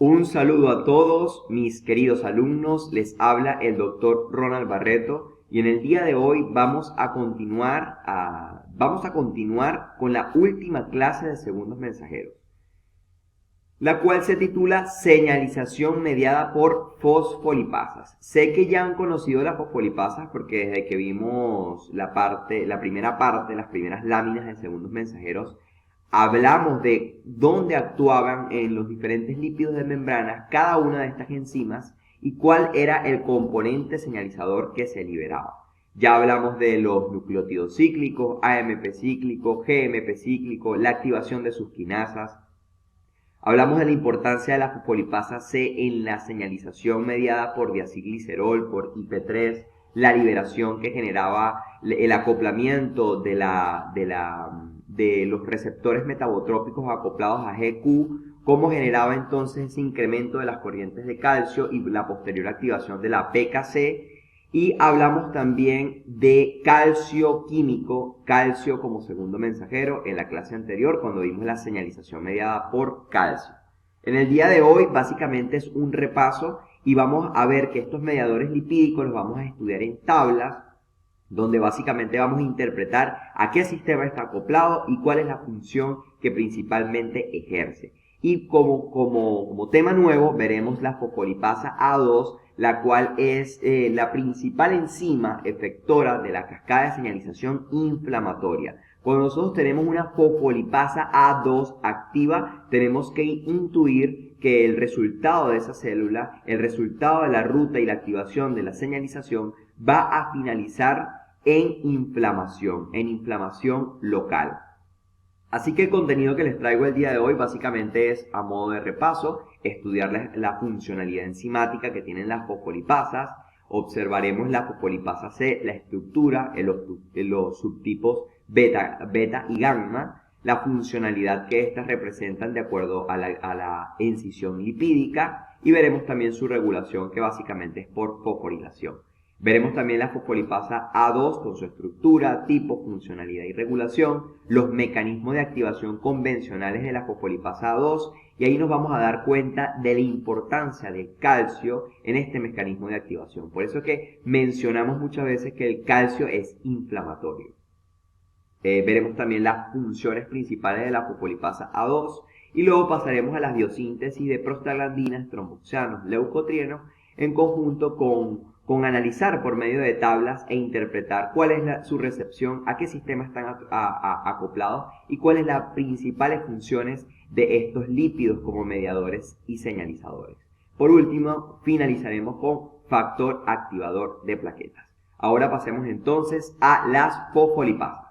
Un saludo a todos mis queridos alumnos, les habla el doctor Ronald Barreto y en el día de hoy vamos a continuar con la última clase de segundos mensajeros, la cual se titula Señalización mediada por fosfolipasas. Sé que ya han conocido las fosfolipasas porque desde que vimos la primera parte, las primeras láminas de segundos mensajeros, hablamos de dónde actuaban en los diferentes lípidos de membranas cada una de estas enzimas y cuál era el componente señalizador que se liberaba. Ya hablamos de los nucleótidos cíclicos, AMP cíclico, GMP cíclico, la activación de sus quinasas. Hablamos de la importancia de la fosfolipasa C en la señalización mediada por diacilglicerol, por IP3, la liberación que generaba el acoplamiento de los receptores metabotrópicos acoplados a GQ, cómo generaba entonces ese incremento de las corrientes de calcio y la posterior activación de la PKC. Y hablamos también de calcio químico, calcio como segundo mensajero en la clase anterior cuando vimos la señalización mediada por calcio. En el día de hoy básicamente es un repaso y vamos a ver que estos mediadores lipídicos los vamos a estudiar en tablas, donde básicamente vamos a interpretar a qué sistema está acoplado y cuál es la función que principalmente ejerce. Y como tema nuevo veremos la fosfolipasa A2, la cual es la principal enzima efectora de la cascada de señalización inflamatoria. Cuando nosotros tenemos una fosfolipasa A2 activa, tenemos que intuir que el resultado de esa célula, el resultado de la ruta y la activación de la señalización va a finalizar en inflamación local. Así que el contenido que les traigo el día de hoy básicamente es a modo de repaso, estudiar la funcionalidad enzimática que tienen las fosfolipasas, observaremos la fosfolipasa C, la estructura, los subtipos beta y gamma, la funcionalidad que éstas representan de acuerdo a la encisión lipídica y veremos también su regulación que básicamente es por fosforilación. Veremos también la fosfolipasa A2 con su estructura, tipo, funcionalidad y regulación, los mecanismos de activación convencionales de la fosfolipasa A2 y ahí nos vamos a dar cuenta de la importancia del calcio en este mecanismo de activación. Por eso es que mencionamos muchas veces que el calcio es inflamatorio. Veremos también las funciones principales de la fosfolipasa A2 y luego pasaremos a la biosíntesis de prostaglandinas, tromboxanos, leucotrienos en conjunto con analizar por medio de tablas e interpretar cuál es su recepción, a qué sistema están acoplados y cuáles las principales funciones de estos lípidos como mediadores y señalizadores. Por último, finalizaremos con factor activador de plaquetas. Ahora pasemos entonces a las fosfolipasas.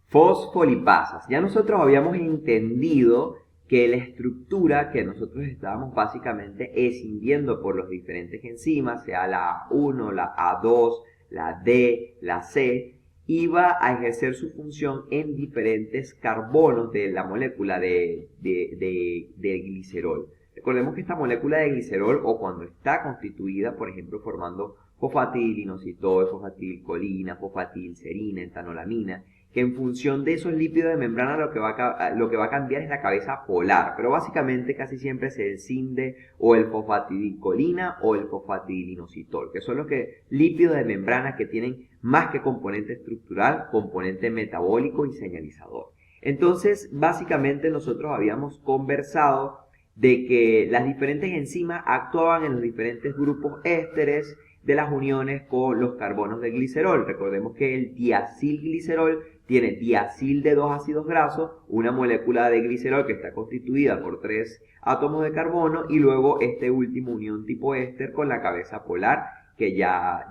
Fosfolipasas. Ya nosotros habíamos entendido que la estructura que nosotros estábamos básicamente escindiendo por los diferentes enzimas, sea la A1, la A2, la D, la C, iba a ejercer su función en diferentes carbonos de la molécula de glicerol. Recordemos que esta molécula de glicerol, o cuando está constituida, por ejemplo, formando fosfatilinositol, fosfatilcolina, fosfatilserina, etanolamina, que en función de esos lípidos de membrana lo que va a cambiar es la cabeza polar, pero básicamente casi siempre es el SINDE o el fosfatilcolina o el fosfatilinositol, que son los lípidos de membrana que tienen más que componente estructural, componente metabólico y señalizador. Entonces, básicamente nosotros habíamos conversado de que las diferentes enzimas actuaban en los diferentes grupos ésteres de las uniones con los carbonos de glicerol. Recordemos que el diacilglicerol tiene diacil de 2 ácidos grasos, una molécula de glicerol que está constituida por 3 átomos de carbono y luego este último unión tipo éster con la cabeza polar, que ya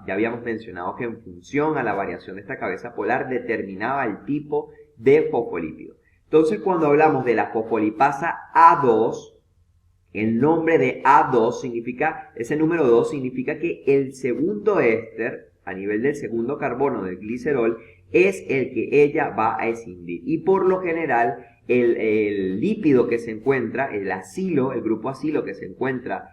habíamos mencionado que en función a la variación de esta cabeza polar determinaba el tipo de fosfolípido. Entonces, cuando hablamos de la fosfolipasa A2, el nombre de A2 significa, ese número 2 significa que el segundo éster, a nivel del segundo carbono del glicerol, es el que ella va a escindir. Y por lo general, el lípido que se encuentra, el grupo acilo que se encuentra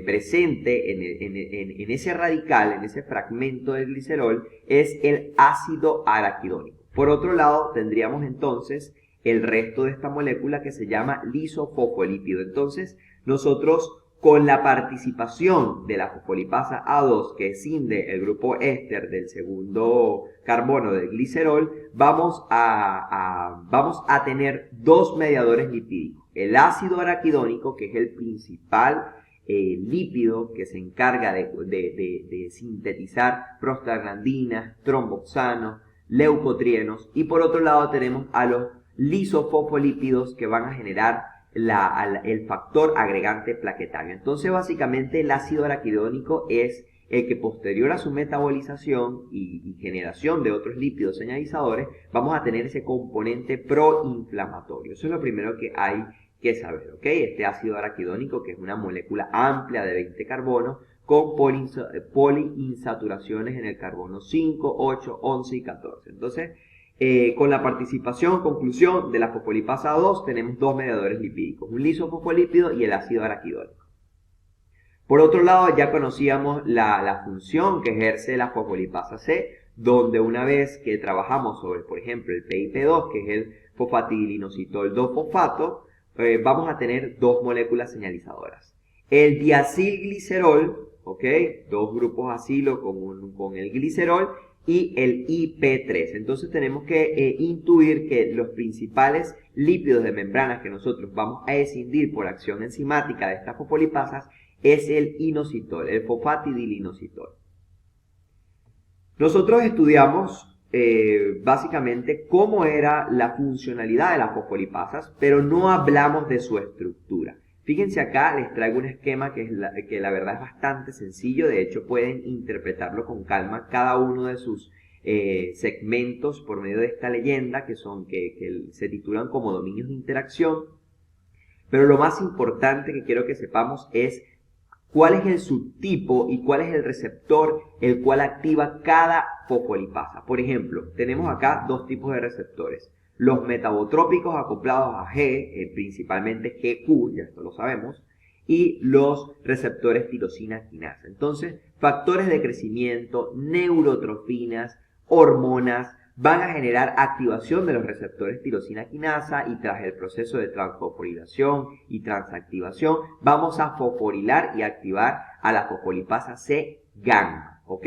presente en ese radical, en ese fragmento del glicerol, es el ácido araquidónico. Por otro lado, tendríamos entonces el resto de esta molécula que se llama lisofosfolípido. Entonces, nosotros con la participación de la fosfolipasa A2 que escinde el grupo éster del segundo carbono del glicerol, vamos a tener dos mediadores lipídicos. El ácido araquidónico, que es el principal lípido que se encarga de sintetizar prostaglandinas, tromboxanos, leucotrienos, y por otro lado tenemos a los lisofosfolípidos que van a generar el factor agregante plaquetario. Entonces, básicamente, el ácido araquidónico es el que posterior a su metabolización y generación de otros lípidos señalizadores, vamos a tener ese componente proinflamatorio. Eso es lo primero que hay que saber, ¿ok? Este ácido araquidónico, que es una molécula amplia de 20 carbonos, con poliinsaturaciones en el carbono 5, 8, 11 y 14. Entonces, con la conclusión de la fosfolipasa 2, tenemos dos mediadores lipídicos, un lisofosfolípido y el ácido araquidónico. Por otro lado, ya conocíamos la función que ejerce la fosfolipasa C, donde una vez que trabajamos sobre, por ejemplo, el PIP2, que es el fosfatidilinositol 2-fosfato, vamos a tener dos moléculas señalizadoras. El diacilglicerol, ¿ok? Dos grupos acilo con el glicerol, y el IP3. Entonces tenemos que intuir que los principales lípidos de membranas que nosotros vamos a escindir por acción enzimática de estas fosfolipasas es el inositol, el fosfatidilinositol. Nosotros estudiamos básicamente cómo era la funcionalidad de las fosfolipasas, pero no hablamos de su estructura. Fíjense acá, les traigo un esquema que la verdad es bastante sencillo. De hecho, pueden interpretarlo con calma cada uno de sus segmentos por medio de esta leyenda que se titulan como dominios de interacción. Pero lo más importante que quiero que sepamos es cuál es el subtipo y cuál es el receptor el cual activa cada fosfolipasa. Por ejemplo, tenemos acá dos tipos de receptores. Los metabotrópicos acoplados a G, principalmente GQ, ya esto lo sabemos, y los receptores tirosina quinasa. Entonces, factores de crecimiento, neurotrofinas, hormonas, van a generar activación de los receptores tirosina quinasa y tras el proceso de transfosforilación y transactivación, vamos a fosforilar y activar a la fosfolipasa C gamma, ¿ok?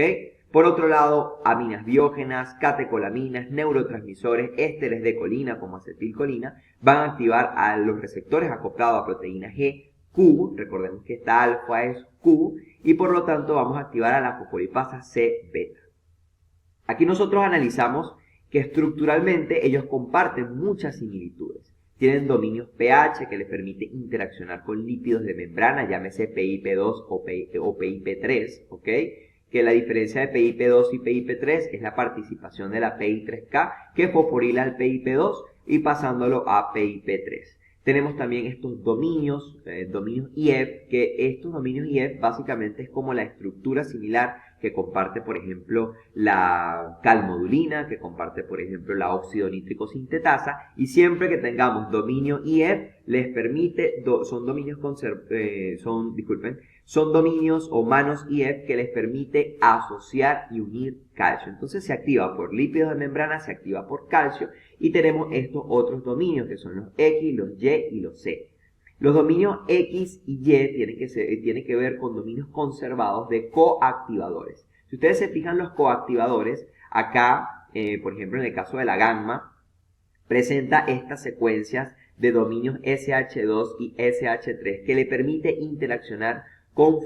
Por otro lado, aminas biógenas, catecolaminas, neurotransmisores, ésteres de colina como acetilcolina van a activar a los receptores acoplados a proteína G, Q, recordemos que esta alfa es Q, y por lo tanto vamos a activar a la fosfolipasa C beta. Aquí nosotros analizamos que estructuralmente ellos comparten muchas similitudes. Tienen dominios pH que les permite interaccionar con lípidos de membrana, llámese PIP2 o PIP3, ¿ok? Que la diferencia de PIP2 y PIP3 es la participación de la PI3K que fosforila al PIP2 y pasándolo a PIP3. Tenemos también estos dominios IF, que estos dominios IF básicamente es como la estructura similar que comparte, por ejemplo, la calmodulina, que comparte, por ejemplo, la óxido nítrico sintetasa, y siempre que tengamos dominio IF, les permite, son dominios o manos IF que les permite asociar y unir calcio. Entonces se activa por lípidos de membrana, se activa por calcio, y tenemos estos otros dominios que son los X, los Y y los C. Los dominios X y Y tienen que ver con dominios conservados de coactivadores. Si ustedes se fijan los coactivadores, acá, por ejemplo, en el caso de la gamma, presenta estas secuencias de dominios SH2 y SH3 que le permite interaccionar con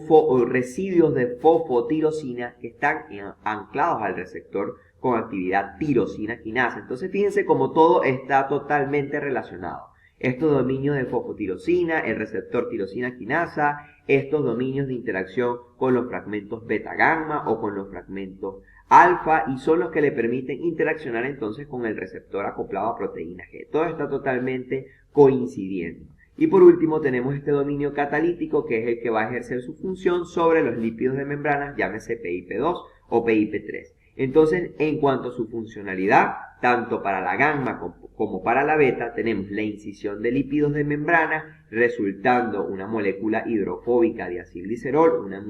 residuos de fosfotirosina que están anclados al receptor con actividad tirosina quinasa. Entonces fíjense cómo todo está totalmente relacionado. Estos dominios de fosfotirosina, el receptor tirosina quinasa, estos dominios de interacción con los fragmentos beta gamma o con los fragmentos alfa, y son los que le permiten interaccionar entonces con el receptor acoplado a proteína G. Todo está totalmente coincidiendo. Y por último tenemos este dominio catalítico que es el que va a ejercer su función sobre los lípidos de membrana, llámese PIP2 o PIP3. Entonces, en cuanto a su funcionalidad, tanto para la gamma como para la beta, tenemos la incisión de lípidos de membrana, resultando una molécula hidrofóbica de diacilglicerol, una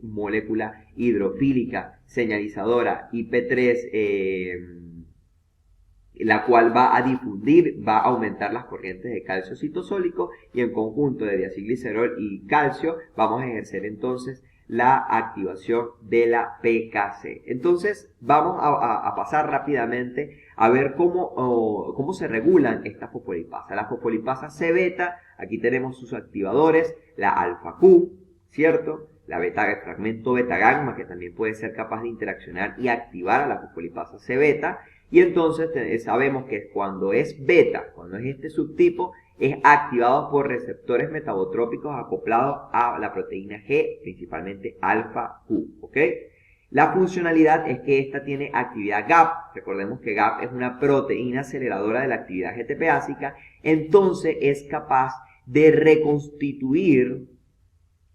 molécula hidrofílica señalizadora IP3 la cual va a difundir, va a aumentar las corrientes de calcio citosólico y en conjunto de diacilglicerol y calcio vamos a ejercer entonces la activación de la PKC. Entonces vamos a pasar rápidamente a ver cómo se regulan estas fosfolipasas. La fosfolipasa C-beta, aquí tenemos sus activadores, la alfa-Q, ¿cierto? La beta, el fragmento beta-gamma, que también puede ser capaz de interaccionar y activar a la fosfolipasa C-beta. Y entonces sabemos que cuando es beta, cuando es este subtipo, es activado por receptores metabotrópicos acoplados a la proteína G, principalmente alfa-Q, ¿ok? La funcionalidad es que esta tiene actividad GAP. Recordemos que GAP es una proteína aceleradora de la actividad GTPásica, entonces es capaz de reconstituir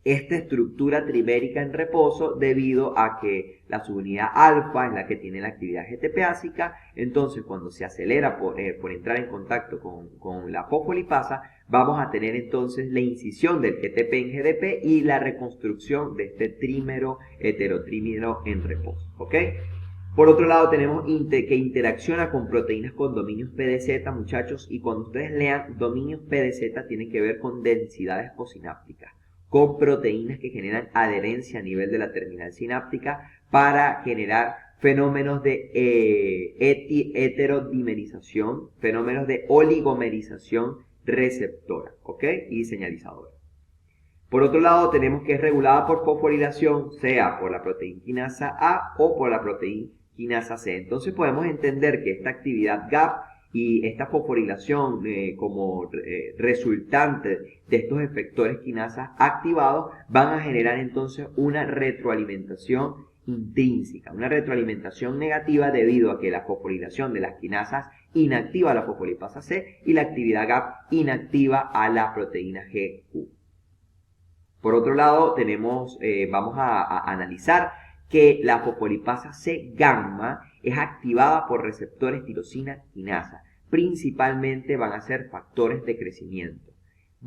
esta estructura trimérica en reposo debido a que la subunidad alfa es la que tiene la actividad GTPásica. Entonces cuando se acelera por entrar en contacto con la fosfolipasa, vamos a tener entonces la incisión del GTP en GDP y la reconstrucción de este trímero heterotrímero en reposo, ¿ok? Por otro lado tenemos que interacciona con proteínas con dominios PDZ, muchachos, y cuando ustedes lean dominios PDZ tienen que ver con densidades cosinápticas, con proteínas que generan adherencia a nivel de la terminal sináptica para generar fenómenos de heterodimerización, fenómenos de oligomerización receptora, ¿ok? Y señalizadora. Por otro lado, tenemos que es regulada por fosforilación, sea por la proteína quinasa A o por la proteína quinasa C. Entonces podemos entender que esta actividad GAP y esta fosforilación como resultante de estos efectores quinasas activados van a generar entonces una retroalimentación intrínseca, una retroalimentación negativa debido a que la fosforilación de las quinasas inactiva la fosfolipasa C y la actividad GAP inactiva a la proteína GQ. Por otro lado, vamos a analizar que la fosfolipasa C gamma es activada por receptores tirosina quinasa. Principalmente van a ser factores de crecimiento.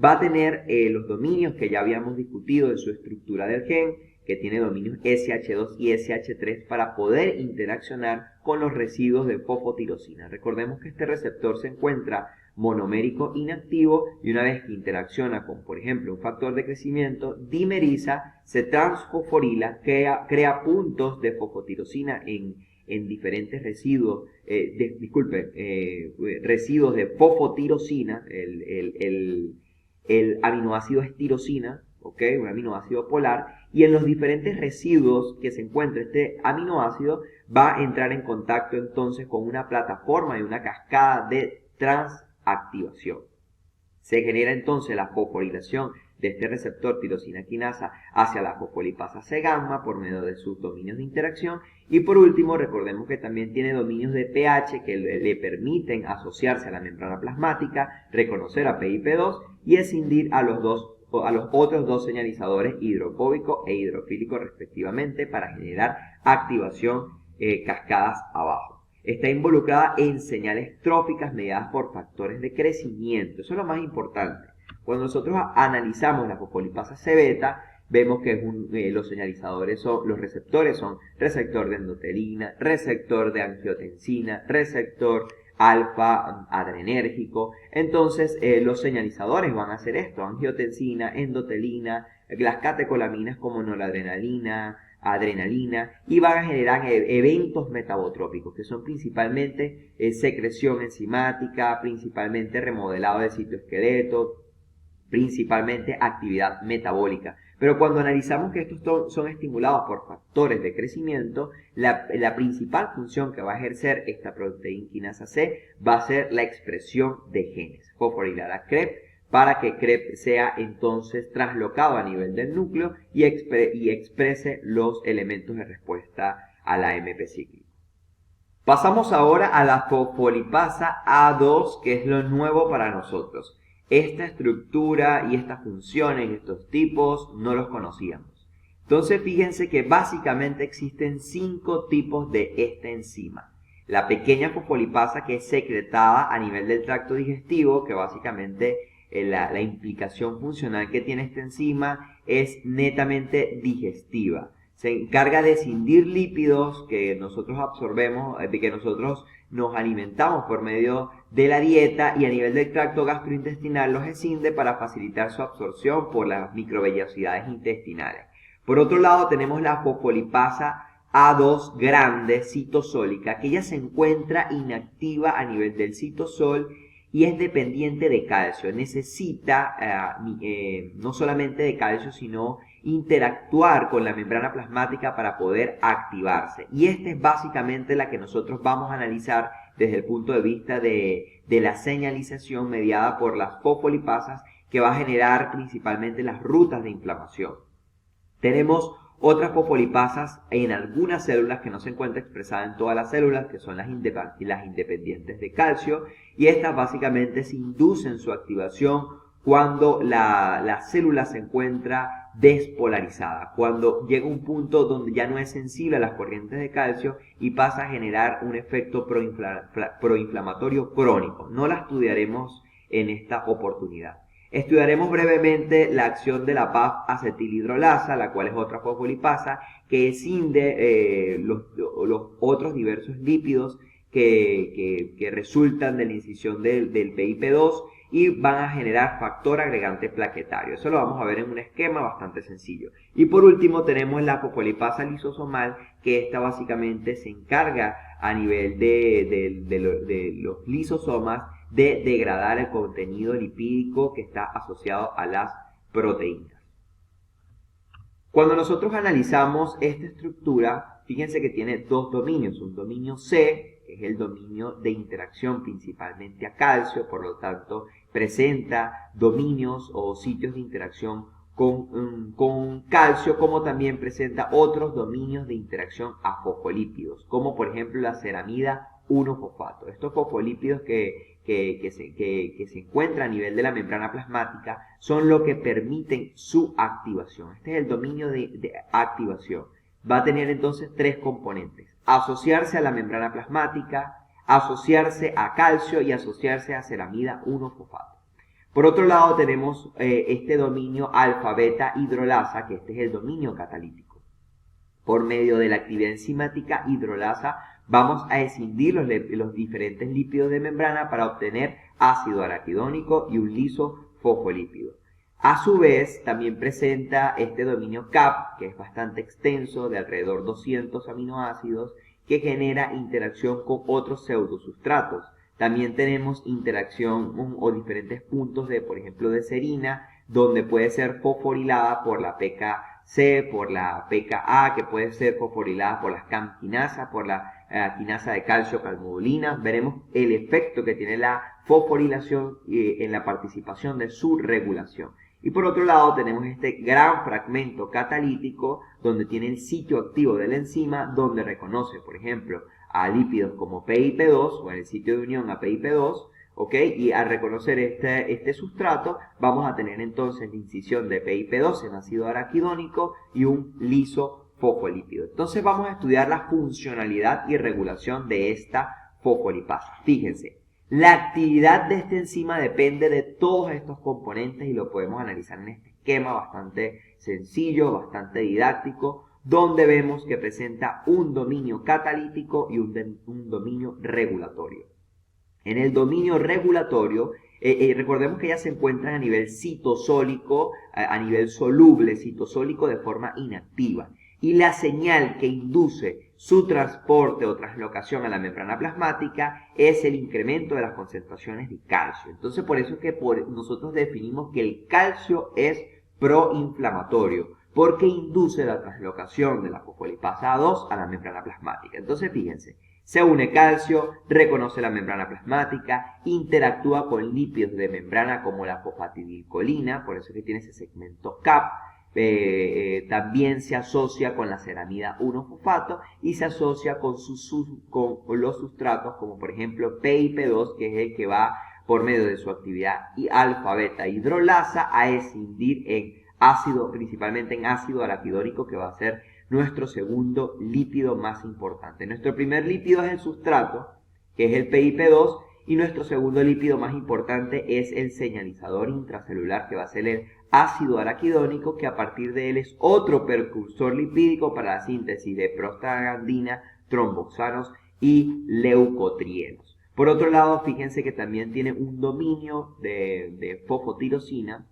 Va a tener los dominios que ya habíamos discutido en su estructura del gen, que tiene dominios SH2 y SH3 para poder interaccionar con los residuos de fosfotirosina. Recordemos que este receptor se encuentra monomérico inactivo y una vez que interacciona con, por ejemplo, un factor de crecimiento, dimeriza, se transfosforila, crea puntos de fosfotirosina en diferentes residuos, residuos de fosfotirosina, el aminoácido es tirosina, ¿ok? Un aminoácido polar, y en los diferentes residuos que se encuentra este aminoácido va a entrar en contacto entonces con una plataforma y una cascada de transactivación. Se genera entonces la fosforilación de este receptor tirosina quinasa hacia la fosfolipasa C gamma por medio de sus dominios de interacción. Y por último, recordemos que también tiene dominios de pH que le permiten asociarse a la membrana plasmática, reconocer a PIP2 y escindir a los otros dos señalizadores hidrofóbico e hidrofílico respectivamente para generar activación cascadas abajo. Está involucrada en señales tróficas mediadas por factores de crecimiento. Eso es lo más importante. Cuando nosotros analizamos la fosfolipasa C-beta, vemos que los señalizadores los receptores son receptor de endotelina, receptor de angiotensina, receptor alfa adrenérgico. Entonces los señalizadores van a hacer esto: angiotensina, endotelina, las catecolaminas como noradrenalina, adrenalina, y van a generar eventos metabotrópicos que son principalmente secreción enzimática, principalmente remodelado del citoesqueleto, principalmente actividad metabólica. Pero cuando analizamos que estos son estimulados por factores de crecimiento, la principal función que va a ejercer esta proteína quinasa C va a ser la expresión de genes, fosforilar a CREP, para que CREP sea entonces traslocado a nivel del núcleo y exprese los elementos de respuesta a la AMP cíclico. Pasamos ahora a la fosfolipasa A2, que es lo nuevo para nosotros. Esta estructura y estas funciones, estos tipos, no los conocíamos. Entonces fíjense que básicamente existen 5 tipos de esta enzima. La pequeña fosfolipasa, que es secretada a nivel del tracto digestivo, que básicamente la implicación funcional que tiene esta enzima es netamente digestiva. Se encarga de escindir lípidos que nosotros absorbemos, de que nosotros nos alimentamos por medio de la dieta, y a nivel del tracto gastrointestinal los escinde para facilitar su absorción por las microvellosidades intestinales. Por otro lado tenemos la fosfolipasa A2 grande citosólica, que ella se encuentra inactiva a nivel del citosol y es dependiente de calcio. Necesita no solamente de calcio, sino interactuar con la membrana plasmática para poder activarse. Y esta es básicamente la que nosotros vamos a analizar desde el punto de vista de la señalización mediada por las fosfolipasas, que va a generar principalmente las rutas de inflamación. Tenemos otras fosfolipasas en algunas células que no se encuentran expresadas en todas las células, que son las independientes de calcio, y estas básicamente se inducen su activación cuando la célula se encuentra despolarizada, cuando llega un punto donde ya no es sensible a las corrientes de calcio y pasa a generar un efecto proinflamatorio crónico. No la estudiaremos en esta oportunidad. Estudiaremos brevemente la acción de la PAF-acetilhidrolasa, la cual es otra fosfolipasa que escinde los otros diversos lípidos que resultan de la incisión del PIP2 y van a generar factor agregante plaquetario. Eso lo vamos a ver en un esquema bastante sencillo. Y por último tenemos la fosfolipasa lisosomal, que esta básicamente se encarga a nivel de los lisosomas de degradar el contenido lipídico que está asociado a las proteínas. Cuando nosotros analizamos esta estructura, fíjense que tiene dos dominios. Un dominio C, que es el dominio de interacción principalmente a calcio, por lo tanto presenta dominios o sitios de interacción con calcio, como también presenta otros dominios de interacción a fosfolípidos, como por ejemplo la ceramida 1-fosfato. Estos fosfolípidos que se encuentran a nivel de la membrana plasmática son lo que permiten su activación. Este es el dominio de activación. Va a tener entonces tres componentes: asociarse a la membrana plasmática, asociarse a calcio y asociarse a ceramida 1-fosfato. Por otro lado tenemos este dominio alfa-beta hidrolasa, que este es el dominio catalítico. Por medio de la actividad enzimática hidrolasa vamos a escindir los diferentes lípidos de membrana para obtener ácido araquidónico y un lisofosfolípido. A su vez, también presenta este dominio CAP, que es bastante extenso, de alrededor de 200 aminoácidos, que genera interacción con otros pseudosustratos. También tenemos interacción o diferentes puntos de, por ejemplo, de serina, donde puede ser fosforilada por la PKC, por la PKA, que puede ser fosforilada por las CAM quinasa, por la quinasa de calcio calmodulina. Veremos el efecto que tiene la fosforilación en la participación de su regulación. Y por otro lado tenemos este gran fragmento catalítico donde tiene el sitio activo de la enzima, donde reconoce, por ejemplo, a lípidos como PIP2 o en el sitio de unión a PIP2, ¿ok? Y al reconocer este sustrato vamos a tener entonces la incisión de PIP2 en ácido araquidónico y un lisofosfolípido. Entonces vamos a estudiar la funcionalidad y regulación de esta fosfolipasa. Fíjense. La actividad de esta enzima depende de todos estos componentes y lo podemos analizar en este esquema bastante sencillo, bastante didáctico, donde vemos que presenta un dominio catalítico y un dominio regulatorio. En el dominio regulatorio, recordemos que ellas se encuentran a nivel citosólico, a nivel soluble, citosólico de forma inactiva. Y la señal que induce su transporte o translocación a la membrana plasmática es el incremento de las concentraciones de calcio. Entonces, por eso es que nosotros definimos que el calcio es proinflamatorio, porque induce la translocación de la fosfolipasa A2 a la membrana plasmática. Entonces, fíjense, se une calcio, reconoce la membrana plasmática, interactúa con lípidos de membrana como la fosfatidilcolina, por eso es que tiene ese segmento CAP. También se asocia con la ceramida 1-fosfato y se asocia con los sustratos como por ejemplo PIP2, que es el que va por medio de su actividad alfa-beta hidrolasa a escindir en ácido, principalmente en ácido araquidónico, que va a ser nuestro segundo lípido más importante. Nuestro primer lípido es el sustrato, que es el PIP2, Y nuestro segundo lípido más importante es el señalizador intracelular, que va a ser el ácido araquidónico, que a partir de él es otro precursor lipídico para la síntesis de prostaglandina, tromboxanos y leucotrienos. Por otro lado, fíjense que también tiene un dominio de fosfotirosina,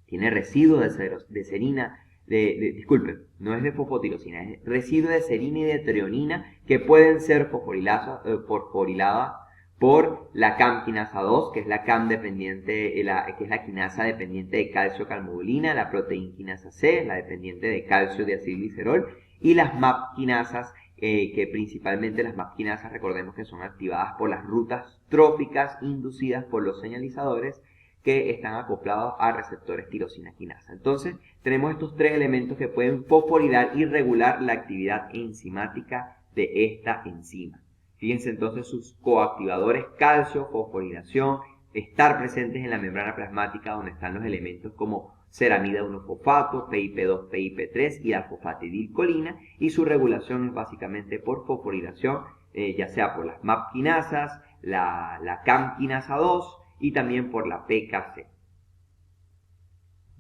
tiene residuos de serina, disculpen, no es de fosfotirosina, es residuos de serina y de treonina que pueden ser fosforiladas por la CAM quinasa 2, que es la CAM dependiente, que es la quinasa dependiente de calcio calmodulina, la proteína quinasa C, la dependiente de calcio de acilglicerol, y las MAP quinasas, que principalmente las MAP quinasas, recordemos que son activadas por las rutas tróficas inducidas por los señalizadores que están acoplados a receptores tirosina quinasa. Entonces, tenemos estos tres elementos que pueden fosforilar y regular la actividad enzimática de esta enzima. Fíjense entonces sus coactivadores: calcio, fosforilación, estar presentes en la membrana plasmática donde están los elementos como ceramida 1-fosfato, PIP2, PIP3 y la fosfatidilcolina, y su regulación es básicamente por fosforilación, ya sea por las MAP quinasas, la CAM quinasa 2 y también por la PKC.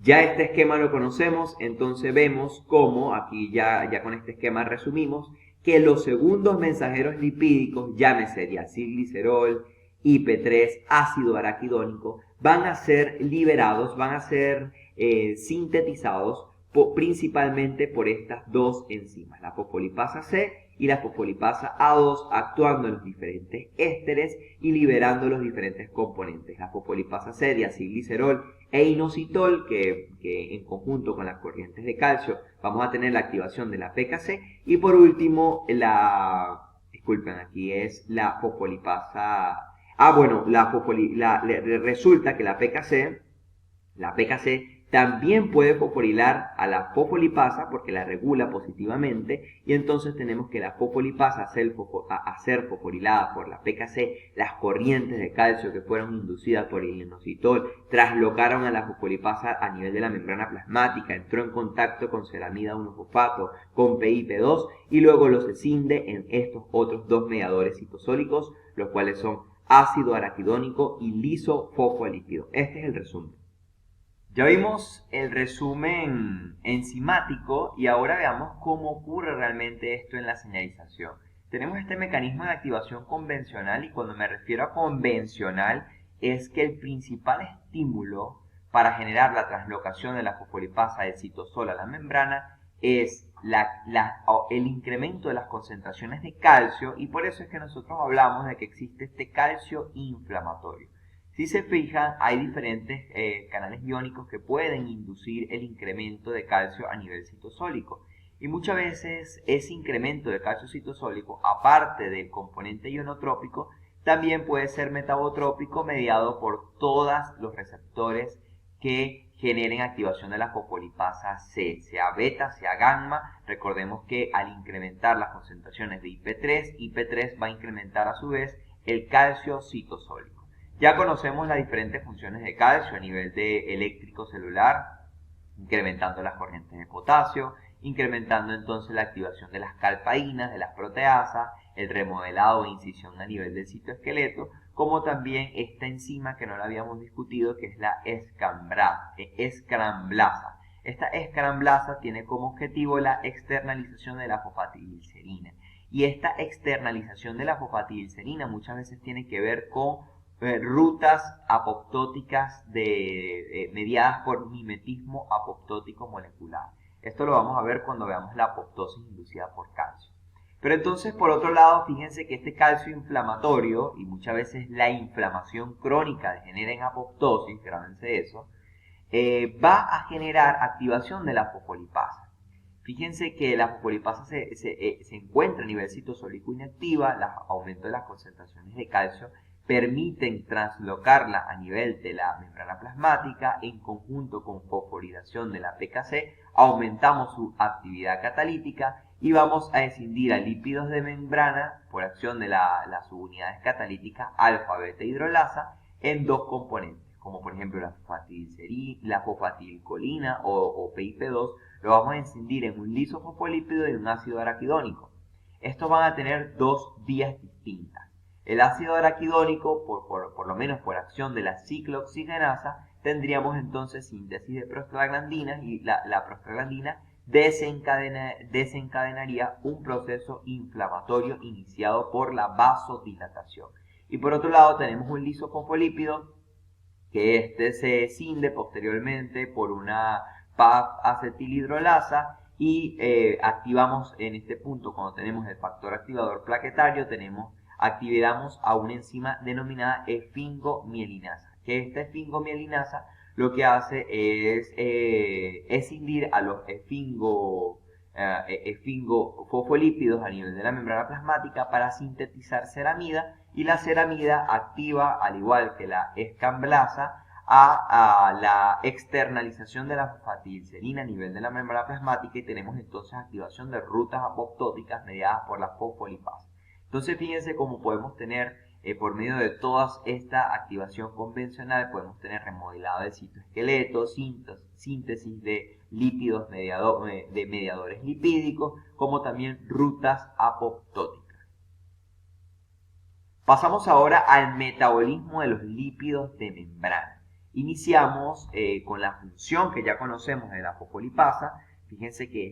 Ya este esquema lo conocemos, entonces vemos cómo, aquí ya con este esquema resumimos, que los segundos mensajeros lipídicos, llámese diacilglicerol, IP3, ácido araquidónico, van a ser liberados, van a ser sintetizados principalmente por estas dos enzimas, la fosfolipasa C y la fosfolipasa A2, actuando en los diferentes ésteres y liberando los diferentes componentes. La fosfolipasa C, diacilglicerol e inositol, que en conjunto con las corrientes de calcio vamos a tener la activación de la PKC. Y por último, aquí es la fosfolipasa. Resulta que la PKC también puede fosforilar a la fosfolipasa porque la regula positivamente, y entonces tenemos que la fosfolipasa, a ser fosforilada por la PKC, las corrientes de calcio que fueron inducidas por el inositol traslocaron a la fosfolipasa a nivel de la membrana plasmática, entró en contacto con ceramida 1-fosfato, con PIP2, y luego los escinde en estos otros dos mediadores citosólicos, los cuales son ácido araquidónico y lisofosfolípido. Este es el resumen. Ya vimos el resumen enzimático y ahora veamos cómo ocurre realmente esto en la señalización. Tenemos este mecanismo de activación convencional, y cuando me refiero a convencional es que el principal estímulo para generar la translocación de la fosfolipasa del citosol a la membrana es el incremento de las concentraciones de calcio, y por eso es que nosotros hablamos de que existe este calcio inflamatorio. Si se fijan, hay diferentes canales iónicos que pueden inducir el incremento de calcio a nivel citosólico. Y muchas veces ese incremento de calcio citosólico, aparte del componente ionotrópico, también puede ser metabotrópico, mediado por todos los receptores que generen activación de la fosfolipasa C, sea beta, sea gamma. Recordemos que al incrementar las concentraciones de IP3 va a incrementar a su vez el calcio citosólico. Ya conocemos las diferentes funciones de calcio a nivel de eléctrico celular, incrementando las corrientes de potasio, incrementando entonces la activación de las calpaínas, de las proteasas, el remodelado e incisión a nivel del citoesqueleto, como también esta enzima que no la habíamos discutido, que es la escramblasa. Esta escramblasa tiene como objetivo la externalización de la fosfatidilcerina. Y esta externalización de la fosfatidilcerina muchas veces tiene que ver con rutas apoptóticas mediadas por mimetismo apoptótico molecular. Esto lo vamos a ver cuando veamos la apoptosis inducida por calcio. Pero entonces, por otro lado, fíjense que este calcio inflamatorio, y muchas veces la inflamación crónica degenera en apoptosis, grábense eso, va a generar activación de la fosfolipasa. Fíjense que la fosfolipasa se encuentra a nivel citosólico inactiva, el aumento de las concentraciones de calcio permiten translocarla a nivel de la membrana plasmática. En conjunto con fosforilación de la PKC, aumentamos su actividad catalítica y vamos a escindir a lípidos de membrana por acción de las subunidades catalíticas alfa, beta hidrolasa en dos componentes, como por ejemplo la fosfatidilcolina o PIP2, lo vamos a escindir en un lisofosfolípido y un ácido araquidónico. Estos van a tener dos vías distintas. El ácido araquidónico, por lo menos por acción de la ciclooxigenasa, tendríamos entonces síntesis de prostaglandinas y la prostaglandina desencadenaría un proceso inflamatorio iniciado por la vasodilatación. Y por otro lado tenemos un lisofosfolípido que este se escinde posteriormente por una PAF-acetilhidrolasa y activamos en este punto, cuando tenemos el factor activador plaquetario, activamos a una enzima denominada esfingomielinasa, que esta esfingomielinasa lo que hace es escindir a los esfingofosfolípidos a nivel de la membrana plasmática para sintetizar ceramida, y la ceramida activa, al igual que la escamblasa, a la externalización de la fosfatidilcerina a nivel de la membrana plasmática, y tenemos entonces activación de rutas apoptóticas mediadas por la fosfolipasa. Entonces fíjense cómo podemos tener, por medio de toda esta activación convencional, podemos tener remodelado del citoesqueleto, síntesis de lípidos de mediadores lipídicos, como también rutas apoptóticas. Pasamos ahora al metabolismo de los lípidos de membrana. Iniciamos con la función que ya conocemos de la fosfolipasa. Fíjense que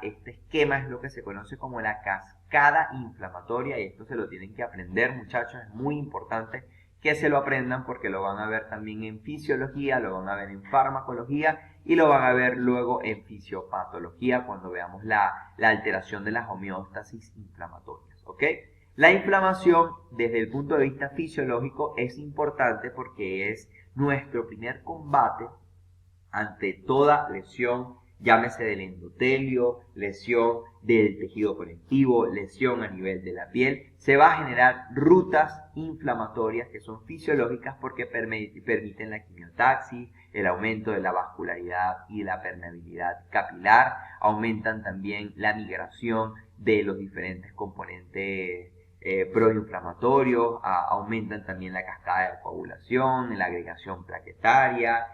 este esquema es lo que se conoce como la cascada inflamatoria, y esto se lo tienen que aprender, muchachos. Es muy importante que se lo aprendan porque lo van a ver también en fisiología, lo van a ver en farmacología y lo van a ver luego en fisiopatología cuando veamos la alteración de las homeostasis inflamatorias, ¿ok? La inflamación, desde el punto de vista fisiológico, es importante porque es nuestro primer combate ante toda lesión, llámese del endotelio, lesión del tejido conectivo, lesión a nivel de la piel. Se va a generar rutas inflamatorias que son fisiológicas porque permiten la quimiotaxis, el aumento de la vascularidad y la permeabilidad capilar, aumentan también la migración de los diferentes componentes proinflamatorios, aumentan también la cascada de coagulación, la agregación plaquetaria,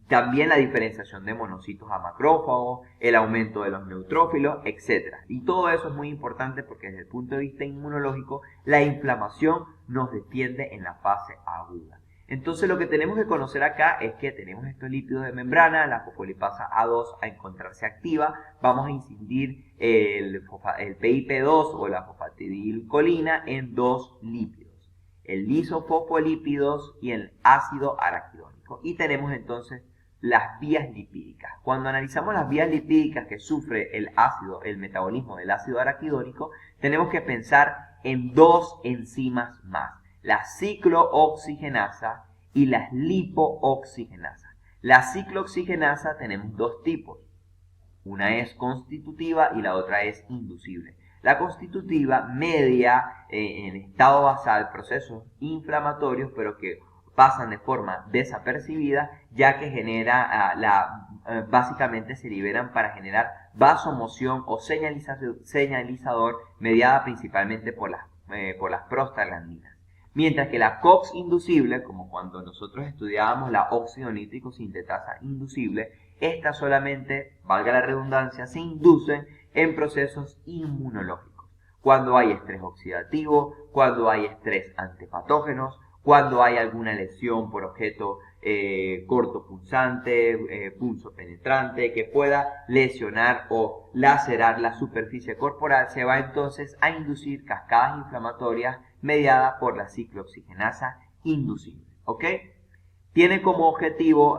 también la diferenciación de monocitos a macrófagos, el aumento de los neutrófilos, etc. Y todo eso es muy importante porque desde el punto de vista inmunológico, la inflamación nos defiende en la fase aguda. Entonces lo que tenemos que conocer acá es que tenemos estos lípidos de membrana, la fosfolipasa A2 a encontrarse activa, vamos a incidir el PIP2 o la fosfatidilcolina en dos lípidos, el lisofosfolípidos y el ácido araquidónico. Y tenemos entonces las vías lipídicas. Cuando analizamos las vías lipídicas que sufre el metabolismo del ácido araquidónico, tenemos que pensar en dos enzimas más: la ciclooxigenasa y las lipooxigenasas. La ciclooxigenasa tenemos dos tipos. Una es constitutiva y la otra es inducible. La constitutiva media en estado basal procesos inflamatorios, pero que pasan de forma desapercibida, ya que básicamente se liberan para generar vasomoción o señalizador, mediada principalmente por las prostaglandinas. Mientras que la COX inducible, como cuando nosotros estudiábamos la óxido nítrico sintetasa inducible, esta solamente, valga la redundancia, se inducen en procesos inmunológicos. Cuando hay estrés oxidativo, cuando hay estrés antipatógenos, cuando hay alguna lesión por objeto cortopunzante, punzo penetrante, que pueda lesionar o lacerar la superficie corporal, se va entonces a inducir cascadas inflamatorias mediadas por la ciclooxigenasa inducible, ¿ok? Tiene como objetivo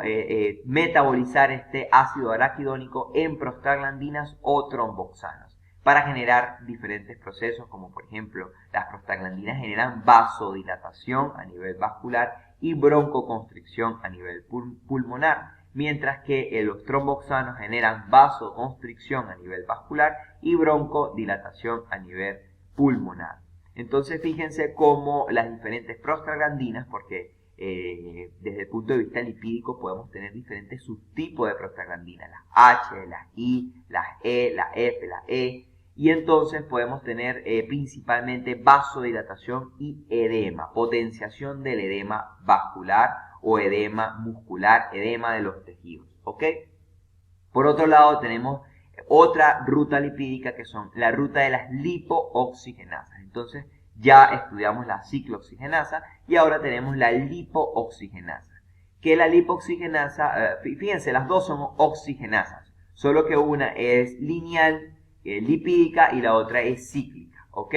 metabolizar este ácido araquidónico en prostaglandinas o tromboxanos para generar diferentes procesos, como por ejemplo las prostaglandinas generan vasodilatación a nivel vascular y broncoconstricción a nivel pulmonar, mientras que los tromboxanos generan vasoconstricción a nivel vascular y broncodilatación a nivel pulmonar. Entonces fíjense cómo las diferentes prostaglandinas, porque desde el punto de vista lipídico podemos tener diferentes subtipos de prostaglandinas, las H, las I, las E, la F, la E, y entonces podemos tener principalmente vasodilatación y edema, potenciación del edema vascular o edema muscular, edema de los tejidos, ¿ok? Por otro lado tenemos otra ruta lipídica que son la ruta de las lipooxigenasas. Entonces ya estudiamos la ciclooxigenasa y ahora tenemos la lipooxigenasa. Que la lipooxigenasa, fíjense, las dos son oxigenasas, solo que una es lineal, lipídica, y la otra es cíclica, ¿ok?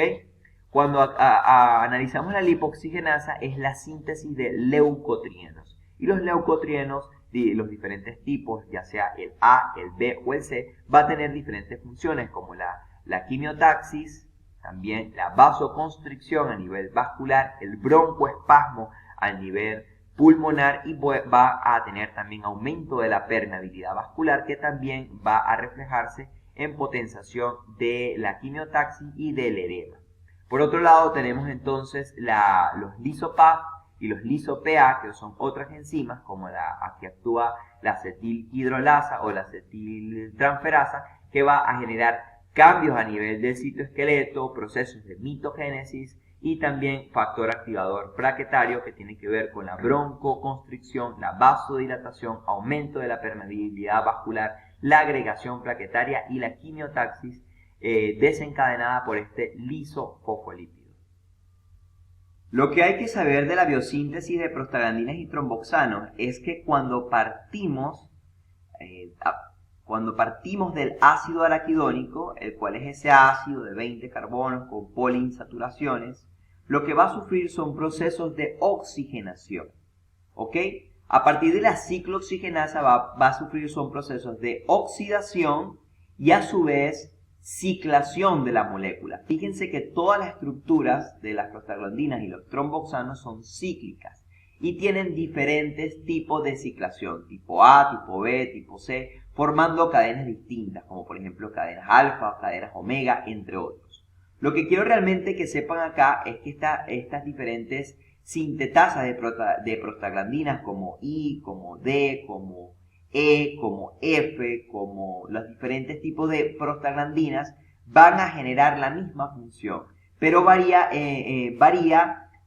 Cuando analizamos la lipooxigenasa es la síntesis de leucotrienos. Y los leucotrienos de los diferentes tipos, ya sea el A, el B o el C, va a tener diferentes funciones como la quimiotaxis, también la vasoconstricción a nivel vascular, el broncoespasmo a nivel pulmonar y va a tener también aumento de la permeabilidad vascular, que también va a reflejarse en potenciación de la quimiotaxis y del edema. Por otro lado tenemos entonces los lisopap y los liso-PA, que son otras enzimas como aquí actúa la acetilhidrolasa o la acetiltransferasa, que va a generar cambios a nivel del citoesqueleto, procesos de mitogénesis y también factor activador plaquetario que tiene que ver con la broncoconstricción, la vasodilatación, aumento de la permeabilidad vascular, la agregación plaquetaria y la quimiotaxis desencadenada por este lisofosfolípido. Lo que hay que saber de la biosíntesis de prostaglandinas y tromboxanos es que cuando partimos del ácido araquidónico, el cual es ese ácido de 20 carbonos con poliinsaturaciones, lo que va a sufrir son procesos de oxigenación, ¿ok? A partir de la ciclooxigenasa va a sufrir son procesos de oxidación y a su vez ciclación de la molécula. Fíjense que todas las estructuras de las prostaglandinas y los tromboxanos son cíclicas y tienen diferentes tipos de ciclación, tipo A, tipo B, tipo C, formando cadenas distintas, como por ejemplo cadenas alfa, cadenas omega, entre otros. Lo que quiero realmente que sepan acá es que estas diferentes sintetasas de prostaglandinas como I, como D, como E, como F, como los diferentes tipos de prostaglandinas van a generar la misma función, pero varía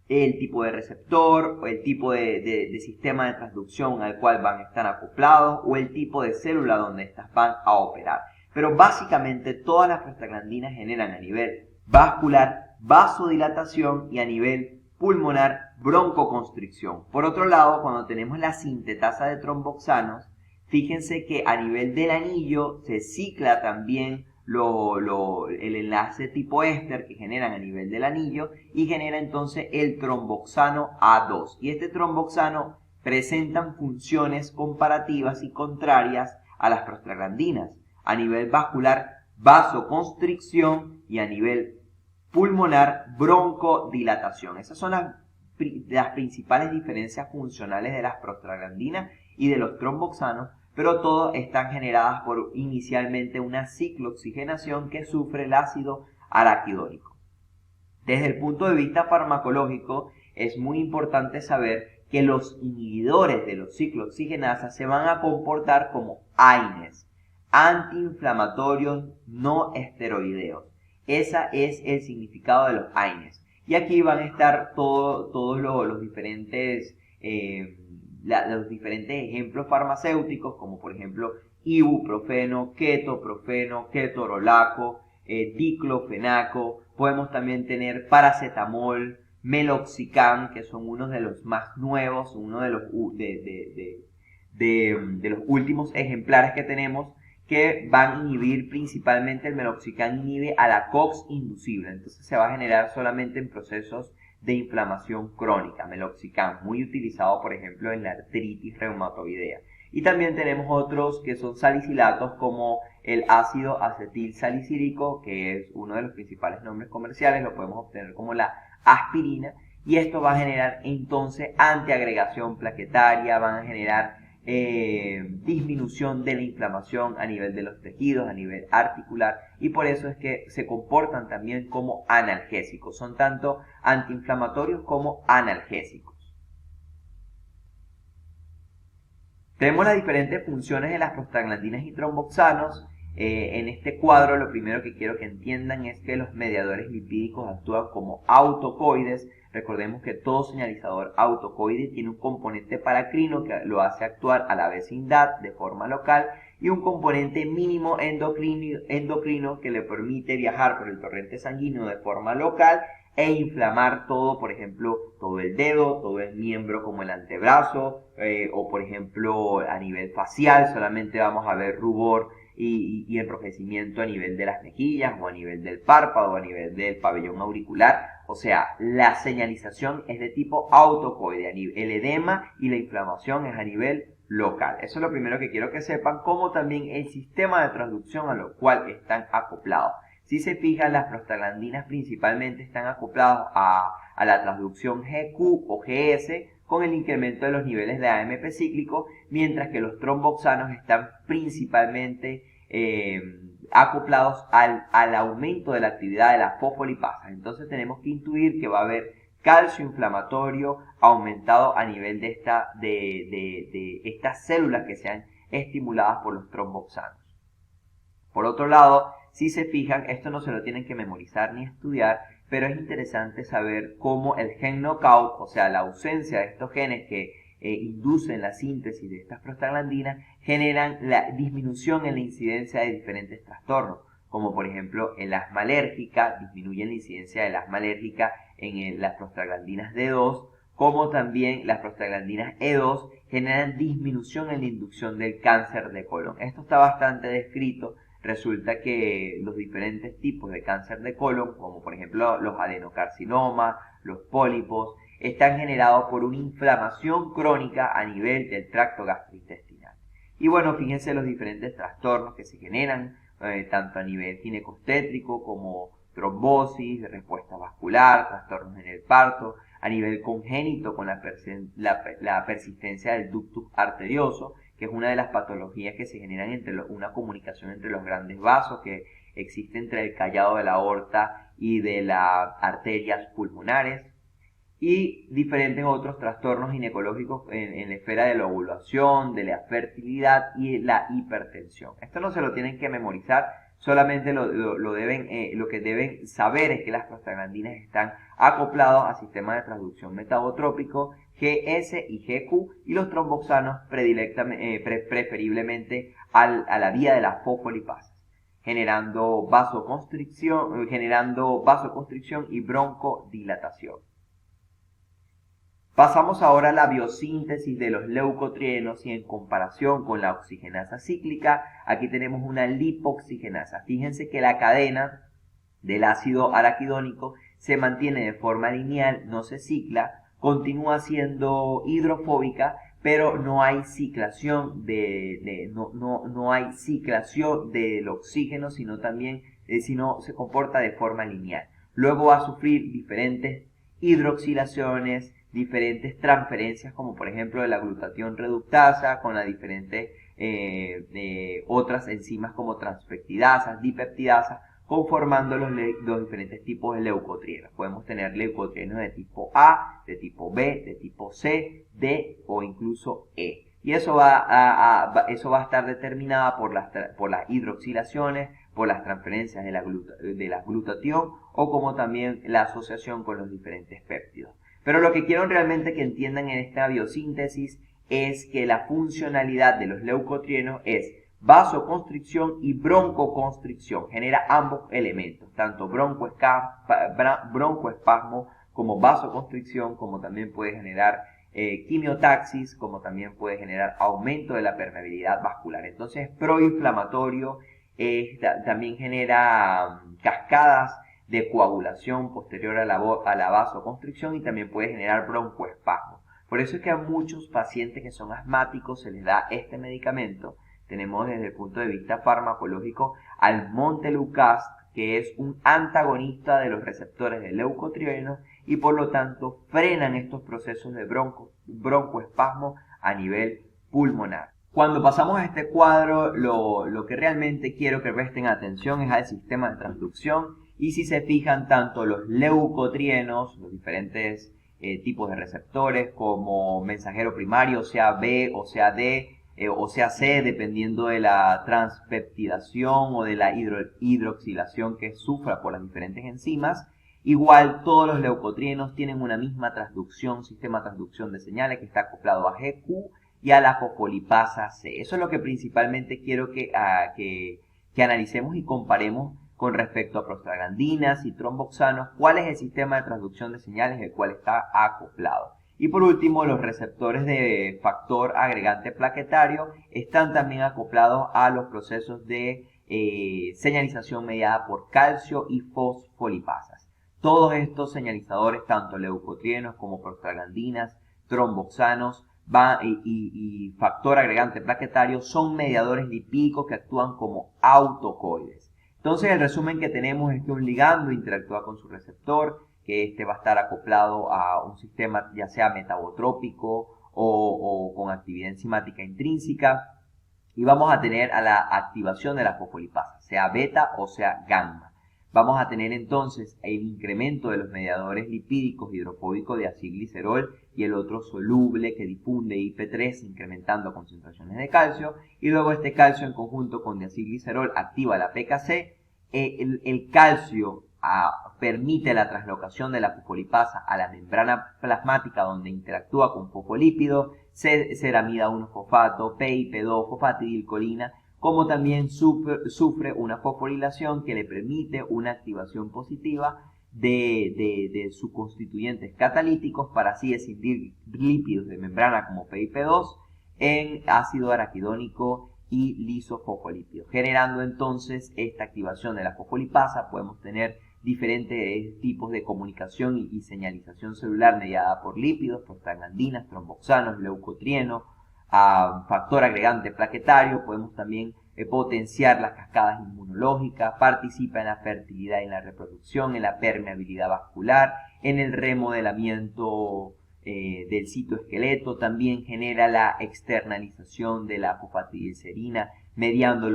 el tipo de receptor, o el tipo de sistema de transducción al cual van a estar acoplados, o el tipo de célula donde estas van a operar. Pero básicamente todas las prostaglandinas generan a nivel vascular vasodilatación y a nivel pulmonar broncoconstricción. Por otro lado, cuando tenemos la sintetasa de tromboxanos, fíjense que a nivel del anillo se cicla también el enlace tipo éster que generan a nivel del anillo y genera entonces el tromboxano A2. Y este tromboxano presentan funciones comparativas y contrarias a las prostaglandinas. A nivel vascular, vasoconstricción y a nivel pulmonar, broncodilatación. Esas son las principales diferencias funcionales de las prostaglandinas y de los tromboxanos, pero todas están generadas por inicialmente una ciclooxigenación que sufre el ácido araquidónico. Desde el punto de vista farmacológico, es muy importante saber que los inhibidores de los ciclooxigenasas se van a comportar como AINES, antiinflamatorios no esteroideos. Ese es el significado de los AINES. Y aquí van a estar todos los diferentes ejemplos farmacéuticos, como por ejemplo ibuprofeno, ketoprofeno, ketorolaco, diclofenaco. Podemos también tener paracetamol, meloxicam, que son unos de los más nuevos, uno de los últimos ejemplares que tenemos, que van a inhibir principalmente, el meloxicam inhibe a la COX inducible, entonces se va a generar solamente en procesos de inflamación crónica, meloxicam, muy utilizado por ejemplo en la artritis reumatoidea. Y también tenemos otros que son salicilatos como el ácido acetil salicílico, que es uno de los principales nombres comerciales, lo podemos obtener como la aspirina, y esto va a generar entonces antiagregación plaquetaria, van a generar disminución de la inflamación a nivel de los tejidos, a nivel articular, y por eso es que se comportan también como analgésicos, son tanto antiinflamatorios como analgésicos. Tenemos las diferentes funciones de las prostaglandinas y tromboxanos. En este cuadro lo primero que quiero que entiendan es que los mediadores lipídicos actúan como autocoides. Recordemos que todo señalizador autocoide tiene un componente paracrino que lo hace actuar a la vecindad de forma local y un componente mínimo endocrino que le permite viajar por el torrente sanguíneo de forma local e inflamar todo, por ejemplo, todo el dedo, todo el miembro como el antebrazo, o por ejemplo a nivel facial solamente vamos a ver rubor y enrojecimiento a nivel de las mejillas o a nivel del párpado o a nivel del pabellón auricular. O sea, la señalización es de tipo autocoide, el edema y la inflamación es a nivel local. Eso es lo primero que quiero que sepan, como también el sistema de transducción a lo cual están acoplados. Si se fijan, las prostaglandinas principalmente están acopladas a la transducción GQ o GS con el incremento de los niveles de AMP cíclico, mientras que los tromboxanos están principalmente acoplados al aumento de la actividad de las fosfolipasas. Entonces tenemos que intuir que va a haber calcio inflamatorio aumentado a nivel de estas células que sean estimuladas por los tromboxanos. Por otro lado, si se fijan, esto no se lo tienen que memorizar ni estudiar, pero es interesante saber cómo el gen knockout, o sea, la ausencia de estos genes que inducen la síntesis de estas prostaglandinas, generan la disminución en la incidencia de diferentes trastornos, como por ejemplo el asma alérgica, disminuye la incidencia del asma alérgica en las prostaglandinas D2, como también las prostaglandinas E2 generan disminución en la inducción del cáncer de colon. Esto está bastante descrito. Resulta que los diferentes tipos de cáncer de colon, como por ejemplo los adenocarcinomas, los pólipos, están generados por una inflamación crónica a nivel del tracto gastrointestinal. Y bueno, fíjense los diferentes trastornos que se generan, tanto a nivel ginecostétrico como trombosis, respuesta vascular, trastornos en el parto, a nivel congénito con la persistencia del ductus arterioso, que es una de las patologías que se generan entre una comunicación entre los grandes vasos que existe entre el callado de la aorta y de las arterias pulmonares, y diferentes otros trastornos ginecológicos en la esfera de la ovulación, de la fertilidad y la hipertensión. Esto no se lo tienen que memorizar, solamente lo que deben saber es que las prostaglandinas están acoplados al sistema de transducción metabotrópico GS y GQ y los tromboxanos preferiblemente a la vía de las fosfolipasas, generando vasoconstricción y broncodilatación. Pasamos ahora a la biosíntesis de los leucotrienos y en comparación con la oxigenasa cíclica, aquí tenemos una lipoxigenasa. Fíjense que la cadena del ácido araquidónico se mantiene de forma lineal, no se cicla, continúa siendo hidrofóbica, pero no hay ciclación no hay ciclación del oxígeno, sino se comporta de forma lineal. Luego va a sufrir diferentes hidroxilaciones, diferentes transferencias, como por ejemplo de la glutatión reductasa con las diferentes otras enzimas como transpeptidasas, dipeptidasas, conformando los diferentes tipos de leucotrienos. Podemos tener leucotrienos de tipo A, de tipo B, de tipo C, D o incluso E. Y eso va a estar determinada por las hidroxilaciones, por las transferencias de la glutatión o como también la asociación con los diferentes péptidos. Pero lo que quiero realmente que entiendan en esta biosíntesis es que la funcionalidad de los leucotrienos es vasoconstricción y broncoconstricción. Genera ambos elementos, tanto broncoespasmo como vasoconstricción, como también puede generar quimiotaxis, como también puede generar aumento de la permeabilidad vascular. Entonces, proinflamatorio, también genera cascadas de coagulación posterior a la vasoconstricción y también puede generar broncoespasmo. Por eso es que a muchos pacientes que son asmáticos se les da este medicamento. Tenemos desde el punto de vista farmacológico al montelukast, que es un antagonista de los receptores de leucotrienos y por lo tanto frenan estos procesos de broncoespasmo a nivel pulmonar. Cuando pasamos a este cuadro, lo que realmente quiero que presten atención es al sistema de transducción. Y si se fijan, tanto los leucotrienos, los diferentes tipos de receptores, como mensajero primario, sea B o sea D, o sea C, dependiendo de la transpeptidación o de la hidroxilación que sufra por las diferentes enzimas. Igual todos los leucotrienos tienen una misma transducción, sistema de transducción de señales que está acoplado a GQ y a la fosfolipasa C. Eso es lo que principalmente quiero que analicemos y comparemos con respecto a prostaglandinas y tromboxanos, cuál es el sistema de transducción de señales el cual está acoplado. Y por último, los receptores de factor agregante plaquetario están también acoplados a los procesos de señalización mediada por calcio y fosfolipasas. Todos estos señalizadores, tanto leucotrienos como prostaglandinas, tromboxanos y factor agregante plaquetario, son mediadores lipídicos que actúan como autocoides. Entonces el resumen que tenemos es que un ligando interactúa con su receptor, que este va a estar acoplado a un sistema ya sea metabotrópico o con actividad enzimática intrínseca, y vamos a tener a la activación de la fosfolipasa, sea beta o sea gamma. Vamos a tener entonces el incremento de los mediadores lipídicos hidrofóbicos de acilglicerol y el otro soluble que difunde IP3 incrementando concentraciones de calcio, y luego este calcio en conjunto con diacilglicerol activa la PKC. El calcio permite la translocación de la fosfolipasa a la membrana plasmática donde interactúa con fosfolípidos, ceramida 1-fosfato, PIP2, fosfatidilcolina, como también sufre una fosforilación que le permite una activación positiva de sus constituyentes catalíticos para así escindir lípidos de membrana como PIP2 en ácido araquidónico y lisofosfolípidos. Generando entonces esta activación de la fosfolipasa, podemos tener diferentes tipos de comunicación y señalización celular mediada por lípidos, prostaglandinas, tromboxanos, leucotrienos, factor agregante plaquetario. Podemos también potenciar las cascadas inmunológicas, participa en la fertilidad y en la reproducción, en la permeabilidad vascular, en el remodelamiento del citoesqueleto. También genera la externalización de la fosfatidilcerina mediando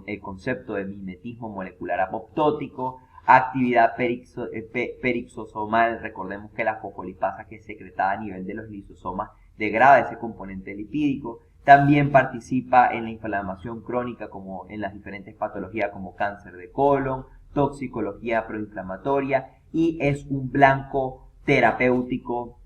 el concepto de mimetismo molecular apoptótico, actividad perixosomal. Recordemos que la fosfolipasa que es secretada a nivel de los lisosomas degrada ese componente lipídico. También participa en la inflamación crónica como en las diferentes patologías como cáncer de colon, toxicología proinflamatoria, y es un blanco terapéutico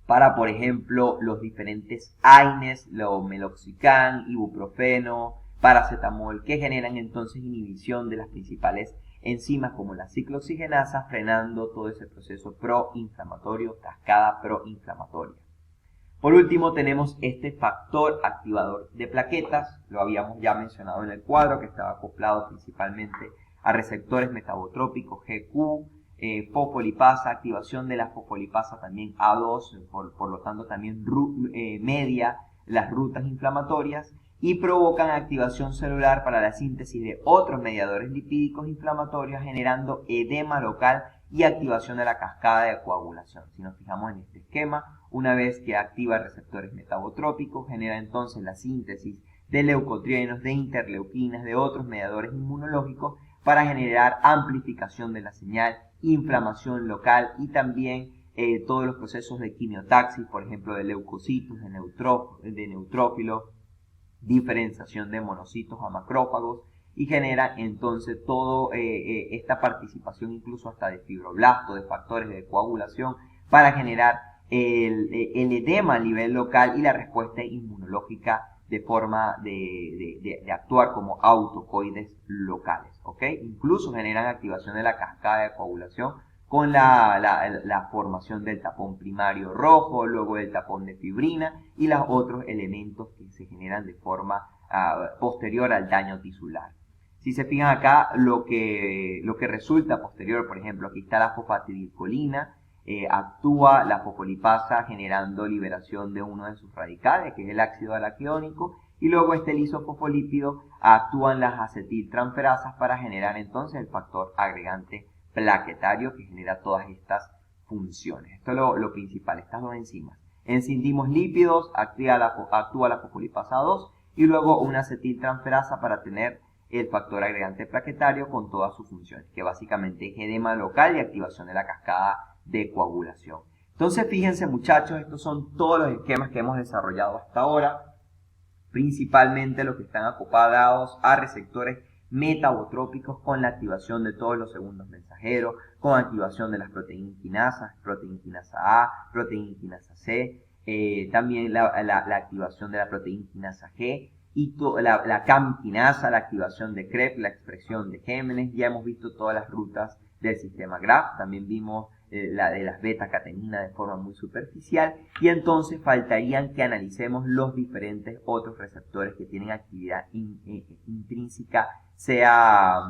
para, por ejemplo, los diferentes AINES, meloxicam, ibuprofeno, paracetamol, que generan entonces inhibición de las principales enzimas como la ciclooxigenasa, frenando todo ese proceso proinflamatorio, cascada proinflamatoria. Por último tenemos este factor activador de plaquetas, lo habíamos ya mencionado en el cuadro, que estaba acoplado principalmente a receptores metabotrópicos GQ, fosfolipasa, activación de la fosfolipasa también A2, por lo tanto también media las rutas inflamatorias y provocan activación celular para la síntesis de otros mediadores lipídicos inflamatorios, generando edema local y activación de la cascada de coagulación. Si nos fijamos en este esquema, una vez que activa receptores metabotrópicos, genera entonces la síntesis de leucotrienos, de interleuquinas, de otros mediadores inmunológicos para generar amplificación de la señal, inflamación local y también todos los procesos de quimiotaxis, por ejemplo de leucocitos, de neutrófilos, diferenciación de monocitos a macrófagos, y genera entonces toda esta participación incluso hasta de fibroblastos, de factores de coagulación para generar el edema a nivel local y la respuesta inmunológica de forma de actuar como autocoides locales, ¿ok? Incluso generan activación de la cascada de coagulación con la formación del tapón primario rojo, luego del tapón de fibrina y los otros elementos que se generan de forma posterior al daño tisular. Si se fijan acá, lo que resulta posterior, por ejemplo, aquí está la fosfatidilcolina, actúa la fosfolipasa generando liberación de uno de sus radicales, que es el ácido araquidónico, y luego este lisofosfolípido actúan las acetiltransferasas para generar entonces el factor agregante plaquetario que genera todas estas funciones. Esto es lo principal, estas dos enzimas. Encindimos lípidos, actúa la fosfolipasa 2 y luego una acetiltransferasa para tener el factor agregante plaquetario con todas sus funciones, que básicamente es edema local y activación de la cascada de coagulación. Entonces, fíjense muchachos, estos son todos los esquemas que hemos desarrollado hasta ahora, principalmente los que están acoplados a receptores metabotrópicos con la activación de todos los segundos mensajeros, con activación de las proteínas quinasas, proteína quinasa A, proteína quinasa C, también la activación de la proteína quinasa G, y la CAM quinasa, la activación de CREP, la expresión de gémenes. Ya hemos visto todas las rutas del sistema GRAPH, también vimos la de las beta-catenina de forma muy superficial, y entonces faltarían que analicemos los diferentes otros receptores que tienen actividad intrínseca, sea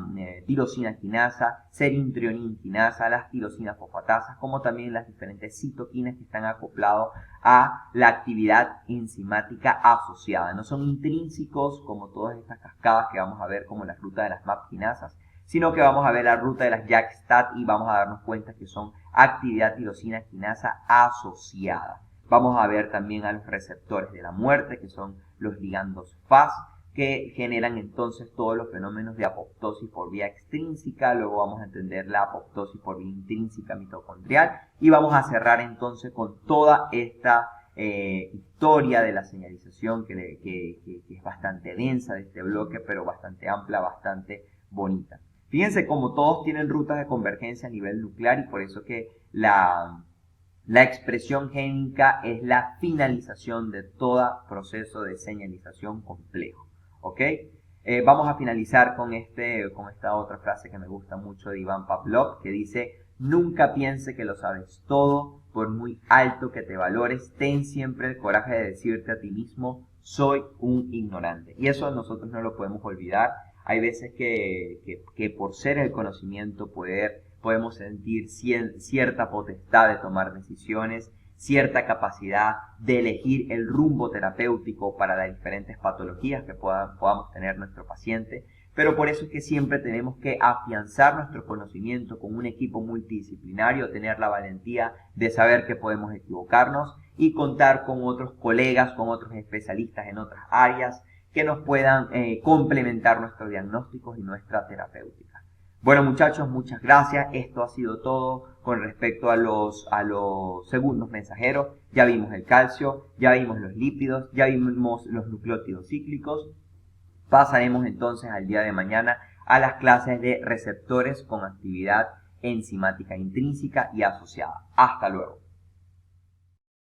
tirosina quinasa, serintrionin quinasa, las tirosinas fosfatasas, como también las diferentes citoquinas que están acoplados a la actividad enzimática asociada. No son intrínsecos como todas estas cascadas que vamos a ver, como la ruta de las MAP quinasas, sino que vamos a ver la ruta de las JAK-STAT y vamos a darnos cuenta que son actividad tirosina quinasa asociada. Vamos a ver también a los receptores de la muerte, que son los ligandos FAS, que generan entonces todos los fenómenos de apoptosis por vía extrínseca. Luego vamos a entender la apoptosis por vía intrínseca mitocondrial, y vamos a cerrar entonces con toda esta historia de la señalización que es bastante densa de este bloque, pero bastante amplia, bastante bonita. Fíjense como todos tienen rutas de convergencia a nivel nuclear, y por eso que la expresión génica es la finalización de todo proceso de señalización complejo. ¿Ok? Vamos a finalizar con esta otra frase que me gusta mucho de Iván Pavlov, que dice: nunca piense que lo sabes todo, por muy alto que te valores, ten siempre el coraje de decirte a ti mismo: soy un ignorante. Y eso nosotros no lo podemos olvidar. Hay veces que por ser el conocimiento podemos sentir cierta potestad de tomar decisiones, cierta capacidad de elegir el rumbo terapéutico para las diferentes patologías que podamos tener nuestro paciente, pero por eso es que siempre tenemos que afianzar nuestro conocimiento con un equipo multidisciplinario, tener la valentía de saber que podemos equivocarnos y contar con otros colegas, con otros especialistas en otras áreas que nos puedan complementar nuestros diagnósticos y nuestra terapéutica. Bueno muchachos, muchas gracias. Esto ha sido todo con respecto a los segundos mensajeros. Ya vimos el calcio, ya vimos los lípidos, ya vimos los nucleótidos cíclicos. Pasaremos entonces al día de mañana a las clases de receptores con actividad enzimática intrínseca y asociada. Hasta luego.